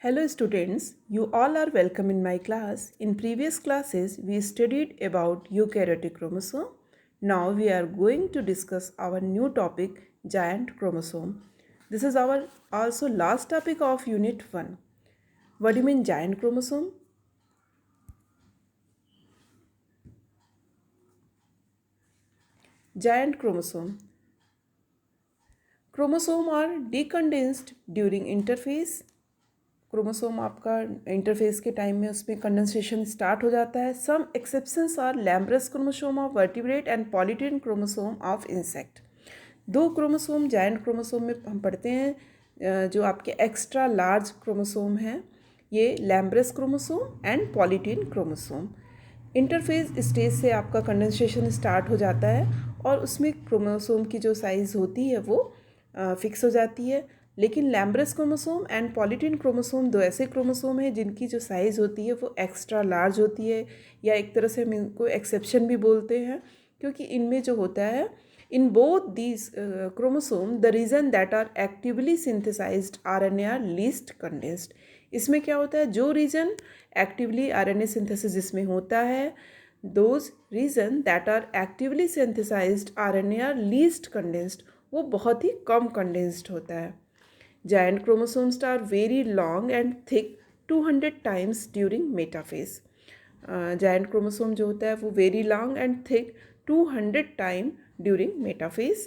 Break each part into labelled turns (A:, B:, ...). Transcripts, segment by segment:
A: Hello students, you all are welcome in my class. In previous classes, we studied about eukaryotic chromosome. Now we are going to discuss our new topic, giant chromosome. This is our also last topic of unit 1. What do you mean giant chromosome? Giant chromosome. Chromosome are decondensed during interphase. Chromosome आपका interphase के time में उसमें condensation start हो जाता है. Some exceptions are lampbrush chromosome of vertebrate and polytene chromosome of insect. दो chromosome giant chromosome में हम पढ़ते हैं जो आपके एक्स्ट्रा लार्ज क्रोमोसोम हैं, ये lampbrush chromosome and polytene chromosome. Interphase stage से आपका कंडेंसेशन स्टार्ट हो जाता है और उसमें क्रोमोसोम की जो साइज़ होती है वो फिक्स हो जाती है. लेकिन लैम्ब्रस क्रोमोसोम एंड पॉलीटेन क्रोमोसोम दो ऐसे क्रोमोसोम हैं जिनकी जो साइज़ होती है वो एक्स्ट्रा लार्ज होती है, या एक तरह से हम इनको एक्सेप्शन भी बोलते हैं, क्योंकि इनमें जो होता है in both these chromosome the region that are actively synthesised RNA are least condensed. इसमें क्या होता है, जो रीजन एक्टिवली आरएनए सिंथेसिस जिसमें होता है, those region that are actively synthesised RNA are least condensed, वो बहुत ही कम कंडेंस्ड होता है. Giant chromosomes are very long and thick 200 times during metaphase. Giant chromosome जो होता है वो very long and thick 200 time during metaphase.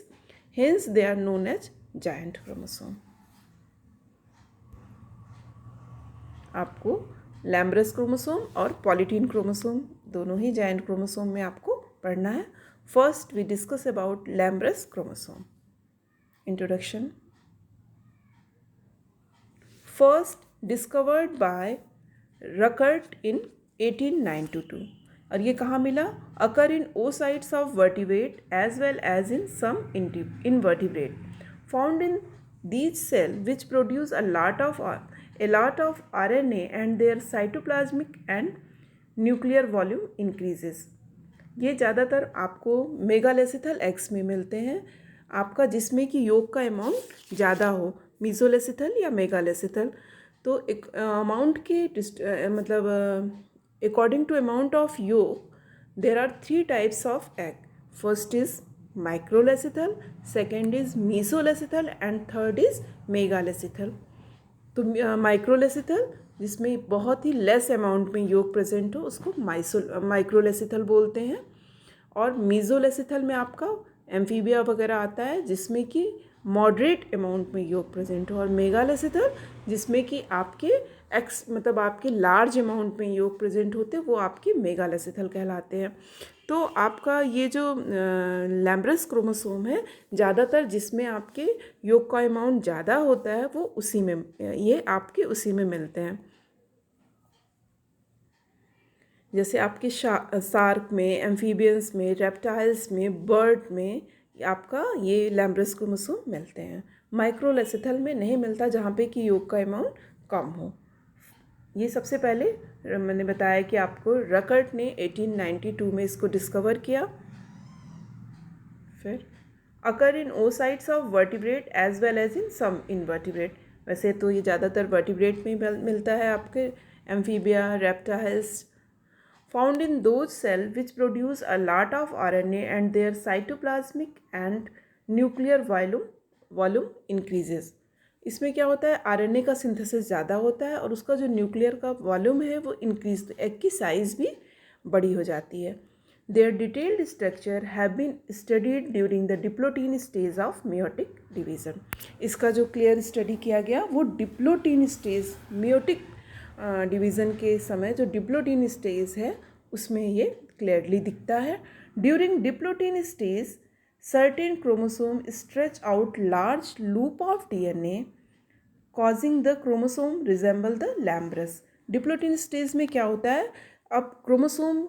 A: Hence they are known as giant chromosome. आपको lampbrush chromosome और पॉलीटीन क्रोमोसोम दोनों ही जायंट क्रोमोसोम में आपको पढ़ना है. First we discuss about lampbrush chromosome. Introduction. First discovered by Ruckert in 1892. और ये कहाँ मिला? Occur in oocytes of vertebrate as well as in some invertebrate. Found in these cell which produce a lot of RNA and their cytoplasmic and nuclear volume increases. ये ज़्यादातर आपको megalecithal x में मिलते हैं, आपका जिसमें कि योग का अमाउंट ज़्यादा हो, मीजोलेसिथल या मेगालेसिथल. तो एक अमाउंट के मतलब according to amount of yolk there are 3 types of egg. First is microlecithal, second is mesolecithal and third is megalecithal. तो माइक्रोलेसिथल जिसमें बहुत ही लेस अमाउंट में योग प्रेजेंट हो उसको माइक्रोलेसिथल बोलते हैं. और मीजोलेसिथल में आपका एम्फीबिया वगैरह आता है जिसमें कि मॉडरेट अमाउंट में योग प्रेजेंट हो. और मेगालेसिथल जिसमें कि आपके मतलब आपके लार्ज अमाउंट में योग प्रेजेंट होते हैं वो आपके मेगालेसिथल कहलाते हैं. तो आपका ये जो लैम्ब्रस क्रोमोसोम है ज़्यादातर जिसमें आपके योग का अमाउंट ज़्यादा होता है वो उसी में ये आपके उसी में मिलते हैं. जैसे आपके शार्क में, एम्फीबियंस में, रेप्टाइल्स में, बर्ड में आपका ये लैम्ब्रस क्रोमोसोम मिलते हैं. माइक्रोलेसिथल में नहीं मिलता जहाँ पे कि योग का अमाउंट कम हो. ये सबसे पहले मैंने बताया कि आपको रकर्ट ने 1892 में इसको डिस्कवर किया. फिर occur in oocytes of vertebrate as well as in some invertebrate. वैसे तो ये ज़्यादातर वर्टिब्रेट में मिलता है आपके amphibia, reptiles. Found in those cells which produce a lot of RNA and their cytoplasmic and nuclear volume increases. इसमें क्या होता है, RNA का सिंथेसिस ज़्यादा होता है और उसका जो न्यूक्लियर का वॉल्यूम है वो इंक्रीज, एग की साइज़ भी बड़ी हो जाती है. Their detailed structure have been studied during the diplotin stage of meiotic division. इसका जो क्लियर स्टडी किया गया वो डिप्लोटीन स्टेज, मेयोटिक डिवीज़न के समय जो डिप्लोटीन स्टेज है उसमें ये क्लियरली दिखता है. During diplotene stage certain chromosome stretch out large loop of DNA causing the chromosome resemble the lampbrush. Diplotene stage में क्या होता है, अब क्रोमोसोम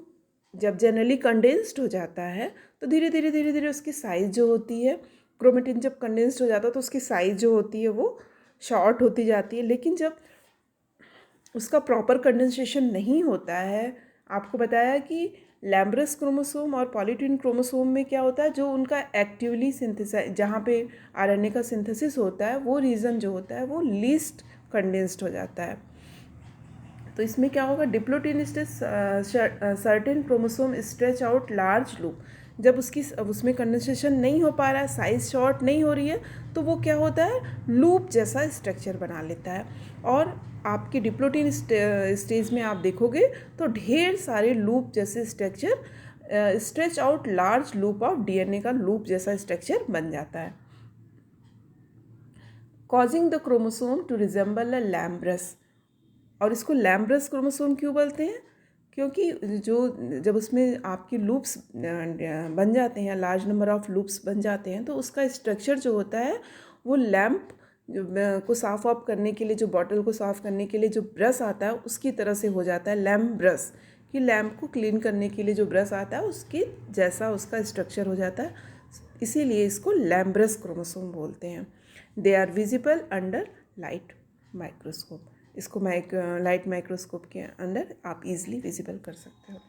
A: जब जनरली कंडेंस्ड हो जाता है तो धीरे धीरे उसकी साइज़ जो होती है, क्रोमेटिन जब कंडेंस्ड हो जाता है तो उसकी साइज़ जो होती है वो शॉर्ट होती जाती है. लेकिन जब उसका प्रॉपर कंडेंसेशन नहीं होता है, आपको बताया कि लैम्ब्रस क्रोमोसोम और पॉलीटीन क्रोमोसोम में क्या होता है, जो उनका एक्टिवली सिंथेसाइज जहाँ पे आरएनए का सिंथेसिस होता है वो रीजन जो होता है वो लीस्ट कंडेंस्ड हो जाता है. तो इसमें क्या होगा, diplotene stage certain chromosome stretch out large loop, जब उसमें कंडेंसेशन नहीं हो पा रहा है, साइज शॉर्ट नहीं हो रही है, तो वो क्या होता है, लूप जैसा स्ट्रक्चर बना लेता है। और आपके डिप्लोटिन स्टेज में आप देखोगे तो ढेर सारे लूप जैसे structure, stretch out large loop of DNA का लूप जैसा स्ट्रक्चर बन जाता है, causing the chromosome to resemble a lampbrush. और इसको लैम्ब्रस क्रोमोसोम क्यों बोलते हैं, क्योंकि जब उसमें आपके लूप्स बन जाते हैं, लार्ज नंबर ऑफ लूप्स बन जाते हैं, तो उसका स्ट्रक्चर जो होता है वो लैम्प को साफ ऑफ करने के लिए, जो बॉटल को साफ करने के लिए जो ब्रश आता है उसकी तरह से हो जाता है, लैम्प ब्रश, कि लैम्प को क्लीन करने के लिए जो ब्रश आता है उसके जैसा उसका स्ट्रक्चर हो जाता है, इसीलिए इसको लैम्ब्रस क्रोमोसोम बोलते हैं। They are visible under light microscope, इसको लाइट माइक्रोस्कोप के अंदर आप इजीली विजिबल कर सकते हो,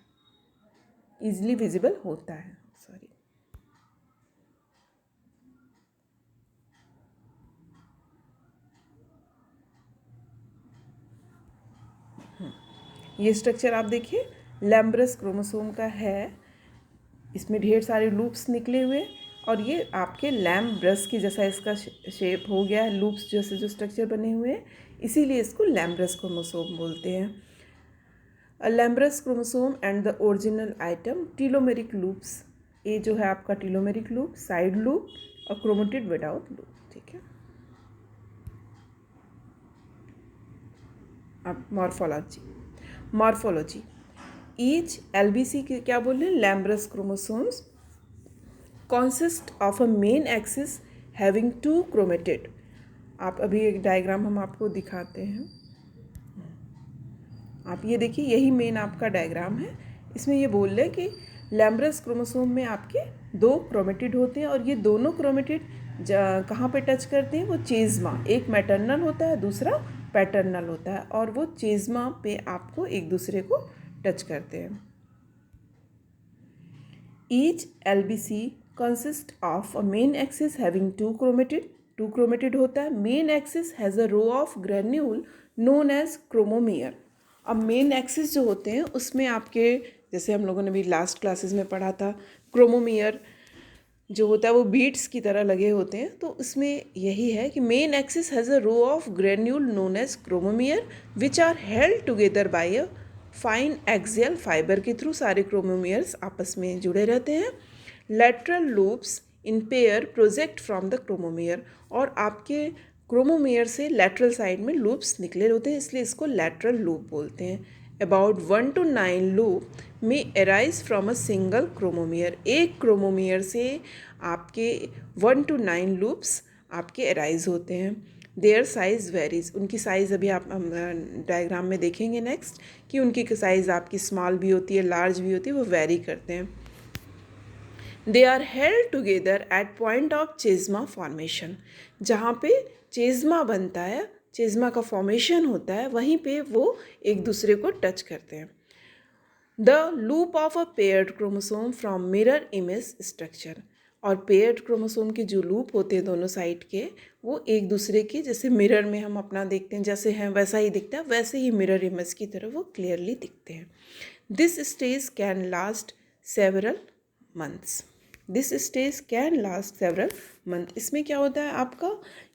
A: इजीली विजिबल होता है, सॉरी। ये स्ट्रक्चर आप देखिए लैम्ब्रस क्रोमोसोम का है, इसमें ढेर सारे लूप्स निकले हुए, और ये आपके लैम्प ब्रश की जैसा इसका शेप हो गया है, लूप्स जैसे जो स्ट्रक्चर बने हुए हैं, इसीलिए इसको लैम्ब्रस क्रोमोसोम बोलते हैं। A lampbrush chromosome and the original item telomeric loops, ये जो है आपका टीलोमेरिक लूप, साइड लूप और क्रोमेटिड विदाउट लूप, ठीक है। अब मॉर्फोलॉजी ईच LBC के क्या बोल रहे हैं, लैम्ब्रस chromosomes consist of a main axis having two chromatid। आप अभी एक डायग्राम हम आपको दिखाते हैं, आप ये देखिए, यही मेन आपका डायग्राम है। इसमें ये बोल रहे हैं कि लैम्ब्रस क्रोमोसोम में आपके 2 क्रोमेटिड होते हैं, और ये दोनों क्रोमेटिड कहाँ पे टच करते हैं, वो चेज़्मा, एक मैटरनल होता है दूसरा पैटर्नल होता है, और वो चेज़्मा पे आपको एक दूसरे को टच करते हैं। Each LBC consist of a main axis having two chromatid होता है। Main axis has a row of granule known as chromomere। अब मेन एक्सिस जो होते हैं उसमें आपके, जैसे हम लोगों ने भी लास्ट क्लासेस में पढ़ा था, क्रोमोमियर जो होता है वो बीड्स की तरह लगे होते हैं, तो उसमें यही है कि main axis has a row of granule known as chromomere which are held together by a fine axial fibre के थ्रू सारे क्रोमोमियर्स आपस में जुड़े रहते हैं। Lateral loops in pair project from the chromomere, और आपके क्रोमोमियर से लेटरल साइड में लूप्स निकले होते हैं, इसलिए इसको लेटरल लूप बोलते हैं। अबाउट 1 to 9 लूप में arise from a single chromomere, एक क्रोमोमियर से आपके 1 to 9 लूप्स आपके अराइज होते हैं। देयर साइज़ वेरीज, उनकी साइज़ अभी आप डायग्राम में देखेंगे नेक्स्ट, कि उनकी साइज़ आपकी स्मॉल भी होती है, लार्ज भी होती है, वो वेरी करते हैं। They are held together at point of chiasma formation, जहाँ पे चेज़्मा बनता है, चेज़्मा का फॉर्मेशन होता है, वहीं पे वो एक दूसरे को टच करते हैं। The loop of a paired chromosome from mirror image structure, और पेयर्ड क्रोमोसोम के जो लूप होते हैं दोनों साइड के, वो एक दूसरे के जैसे मिरर में हम अपना देखते हैं जैसे हैं वैसा ही दिखता है, वैसे ही मिरर इमेज की तरह वो क्लियरली दिखते हैं। This stage can last several months, this stage can last several month. इसमें क्या होता है आपका,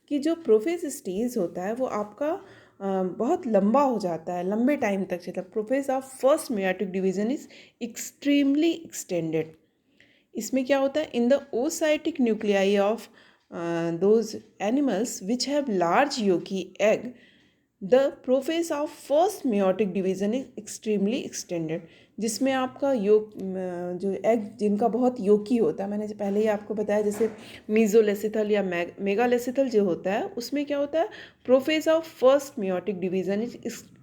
A: कि जो प्रोफेज स्टेज होता है वो आपका बहुत लंबा हो जाता है, लंबे टाइम तक चलता है। Prophase of first meiotic division is extremely extended. इसमें क्या होता है, in the oocytic nuclei of those animals which have large yolky egg, the prophase of first meiotic division is extremely extended, जिसमें आपका योग जो एग जिनका बहुत योकी होता है, मैंने पहले ही आपको बताया, जैसे मीजोलेसिथल या मेगालेसिथल जो होता है, उसमें क्या होता है, prophase of first meiotic division is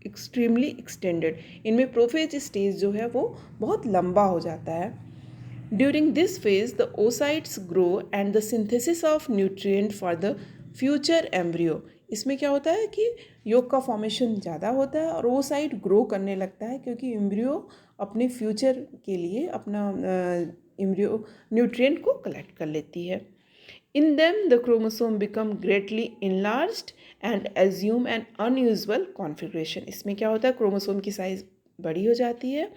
A: extremely extended. इनमें प्रोफेज स्टेज जो है वो बहुत लंबा हो जाता है। During this phase the oocytes grow and the synthesis of nutrient for the future embryo. इसमें क्या होता है कि योग का फॉर्मेशन ज़्यादा होता है और oocyte ग्रो करने लगता है, क्योंकि एम्ब्रियो अपने फ्यूचर के लिए अपना एम्ब्रियो न्यूट्रिएंट को कलेक्ट कर लेती है। In them, the chromosome become greatly enlarged and assume an unusual configuration. इसमें क्या होता है, क्रोमोसोम की साइज बड़ी हो जाती है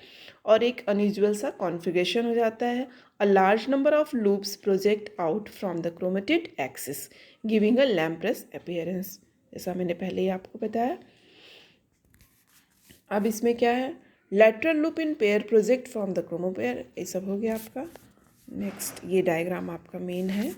A: और एक अनयूजुअल सा कॉन्फ़िगरेशन हो जाता है. A large number of loops project out from the chromatid axis, giving a lamprey appearance. जैसा मैंने पहले ही आपको बताया. अब इसमें क्या है, lateral loop in pair project from the chromopair. ये सब हो गया आपका. नेक्स्ट ये डायग्राम आपका मेन है.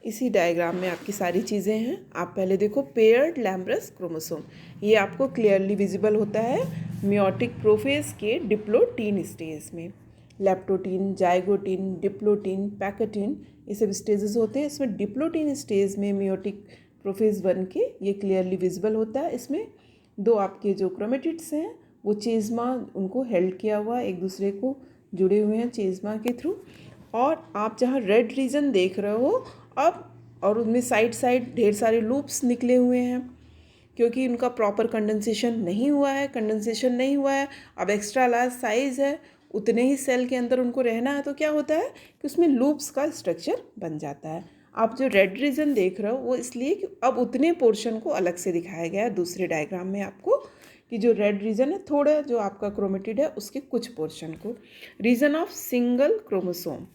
A: इसी डायग्राम में आपकी सारी चीज़ें हैं. आप पहले देखो पेयर्ड लैम्ब्रस क्रोमोसोम. ये आपको क्लियरली विजिबल होता है मियोटिक प्रोफेज के डिप्लोटीन स्टेज में. लैप्टोटीन, जाइगोटीन, डिप्लोटीन, पैकेटीन, ये सब स्टेजेस होते हैं. इसमें डिप्लोटीन स्टेज में मियोटिक प्रोफेज बन के ये क्लियरली विजिबल होता है. इसमें दो आपके जो क्रोमेटिड्स हैं वो चेज़मा उनको हेल्ड किया हुआ एक दूसरे को जुड़े हुए हैं चेज़मा के थ्रू. और आप जहाँ रेड रीजन देख रहे हो अब, और उनमें साइड साइड ढेर सारे लूप्स निकले हुए हैं क्योंकि उनका प्रॉपर कंडेंसेशन नहीं हुआ है. अब एक्स्ट्रा लार्ज साइज़ है, उतने ही सेल के अंदर उनको रहना है, तो क्या होता है कि उसमें लूप्स का स्ट्रक्चर बन जाता है. आप जो रेड रीजन देख रहे हो वो इसलिए कि अब उतने पोर्शन को अलग से दिखाया गया है दूसरे डायग्राम में आपको, कि जो रेड रीजन है थोड़ा जो आपका क्रोमेटिड है उसके कुछ पोर्शन को. Region of single chromosome,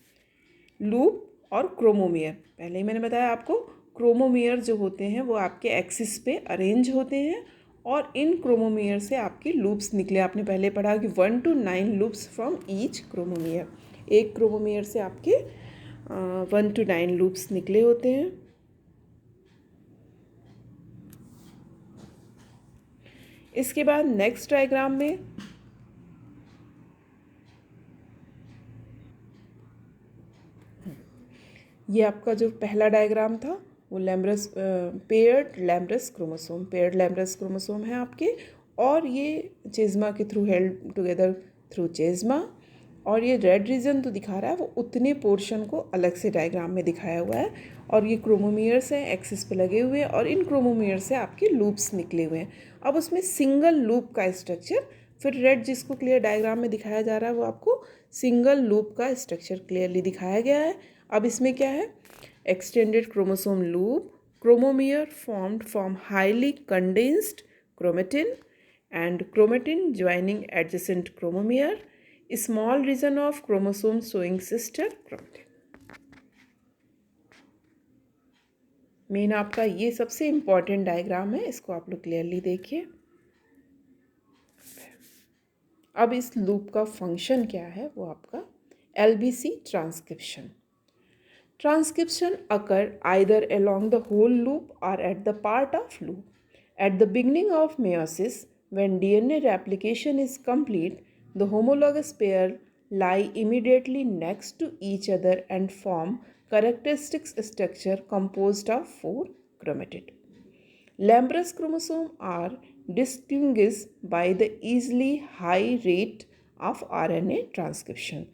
A: loop और क्रोमोमियर. पहले ही मैंने बताया आपको, क्रोमोमियर जो होते हैं वो आपके एक्सिस पे अरेंज होते हैं और इन क्रोमोमियर से आपके लूप्स निकले. आपने पहले पढ़ा कि 1 to 9 loops from each chromomere. एक क्रोमोमियर से आपके 1 to 9 लूप्स निकले होते हैं. इसके बाद नेक्स्ट डायग्राम में ये आपका जो पहला डायग्राम था वो लैम्ब्रस पेयर्ड लैम्ब्रस क्रोमोसोम है आपके, और ये चेज़मा के थ्रू हेल्ड टुगेदर थ्रू चेज़मा. और ये रेड रीजन तो दिखा रहा है वो उतने पोर्शन को अलग से डायग्राम में दिखाया हुआ है. और ये क्रोमोमियर्स हैं एक्सिस पे लगे हुए, और इन क्रोमोमियर से आपके लूप्स निकले हुए हैं. अब उसमें सिंगल लूप का स्ट्रक्चर, फिर रेड जिसको क्लियर डायग्राम में दिखाया जा रहा है वो आपको सिंगल लूप का स्ट्रक्चर क्लियरली दिखाया गया है. अब इसमें क्या है, extended chromosome loop, chromomere formed from highly condensed chromatin and chromatin joining adjacent chromomere, small region of chromosome showing sister chromatin. Main आपका ये सबसे इम्पॉर्टेंट डायग्राम है, इसको आप लोग क्लियरली देखिए. अब इस लूप का फंक्शन क्या है वो आपका LBC transcription. Transcription occur either along the whole loop or at the part of loop. At the beginning of meiosis, when DNA replication is complete, the homologous pair lie immediately next to each other and form characteristic structure composed of 4 chromatid. Lambrus chromosomes are distinguished by the easily high rate of RNA transcription.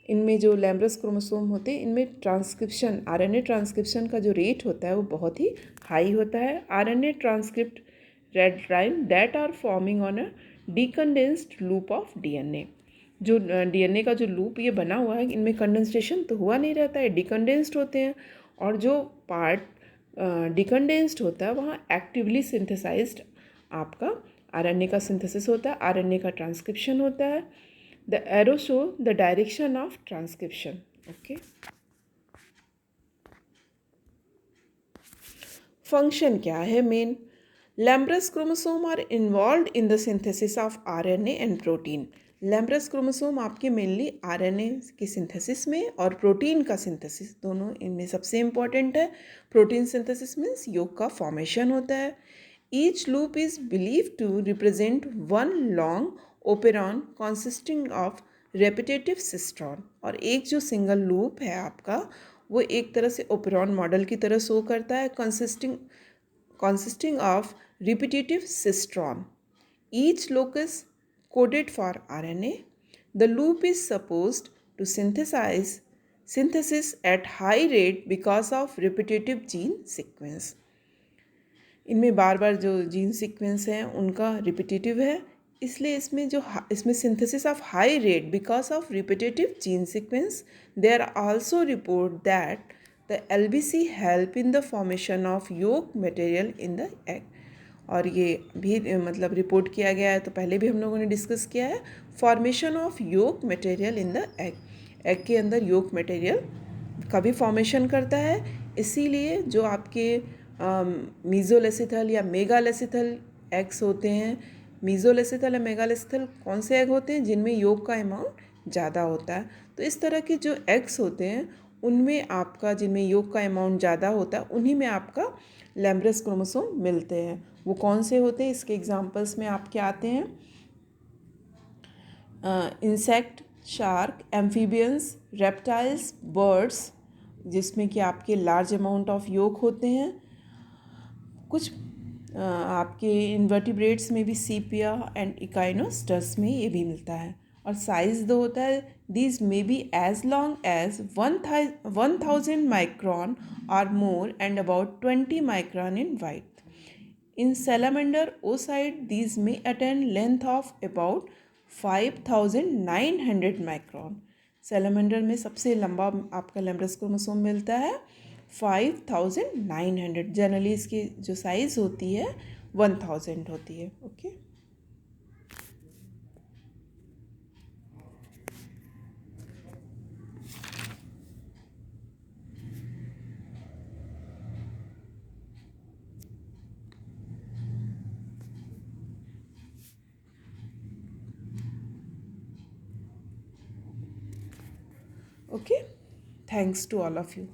A: इनमें जो लैम्ब्रस chromosome होते हैं इनमें transcription, RNA transcription का जो rate होता है वो बहुत ही हाई होता है. RNA transcript red line that are forming on a decondensed loop of DNA. जो DNA का जो लूप ये बना हुआ है इनमें कंडेंसेशन तो हुआ नहीं रहता है, डिकंडेंस्ड होते हैं. और जो पार्ट डिकंडेंस्ड होता है वहाँ एक्टिवली सिंथेसाइज्ड आपका RNA का सिंथेसिस होता है, RNA का ट्रांसक्रिप्शन होता है. The arrow show the direction of transcription. Okay. Function क्या है main? Lambrus chromosome are involved in the synthesis of RNA and protein. Lambrus chromosome आपके मेनली RNA की सिंथेसिस में और प्रोटीन का सिंथेसिस, दोनों इनमें सबसे इम्पॉर्टेंट है. प्रोटीन सिंथेसिस मीन्स योग का फॉर्मेशन होता है. Each loop is believed to represent one long operon consisting of repetitive cistron. और एक जो सिंगल लूप है आपका वो एक तरह से ओपेरॉन मॉडल की तरह शो करता है, consisting of repetitive cistron. Each locus coded for RNA. The loop is supposed to synthesis at high rate because of repetitive gene sequence. इनमें बार बार जो जीन सीक्वेंस हैं उनका रिपीटेटिव है, इसलिए इसमें synthesis of high rate because of repetitive gene sequence. There also report that the LBC help in the formation of yolk material in the egg. और ये भी मतलब रिपोर्ट किया गया है, तो पहले भी हम लोगों ने डिस्कस किया है, formation of yolk material in the egg. Egg के अंदर yolk मटेरियल का भी फॉर्मेशन करता है, इसीलिए जो आपके मीज़ोलेसिथल या मेगालेसिथल एग्स होते हैं, मीज़ोलेसिथल या मेगालेसिथल कौन से एग होते हैं जिनमें योग का अमाउंट ज़्यादा होता है। तो इस तरह के जो एग्स होते हैं उनमें आपका, जिनमें योग का अमाउंट ज़्यादा होता है, उन्हीं में आपका लैम्ब्रस क्रोमोसोम मिलते हैं। वो कौन से होते हैं, इसके एग्जांपल्स में आपके आते हैं insect, shark, amphibians, reptiles, birds, जिसमें कि आपके लार्ज अमाउंट ऑफ योग होते हैं। कुछ आपके इन्वर्टिब्रेट्स में भी सीपिया एंड इकाइनोस्टर्स में ये भी मिलता है। और साइज दो होता है, these may be as long as 1000 micron और more and about 20 micron in wide. In salamander oocyte, these may attain length of about 5900 micron. Salamander में सबसे लंबा आपका लैम्ब्रस क्रोमोसोम मिलता है 5900। जनरली इसकी जो साइज़ होती है 1000 होती है। Okay, okay, thanks to all of you.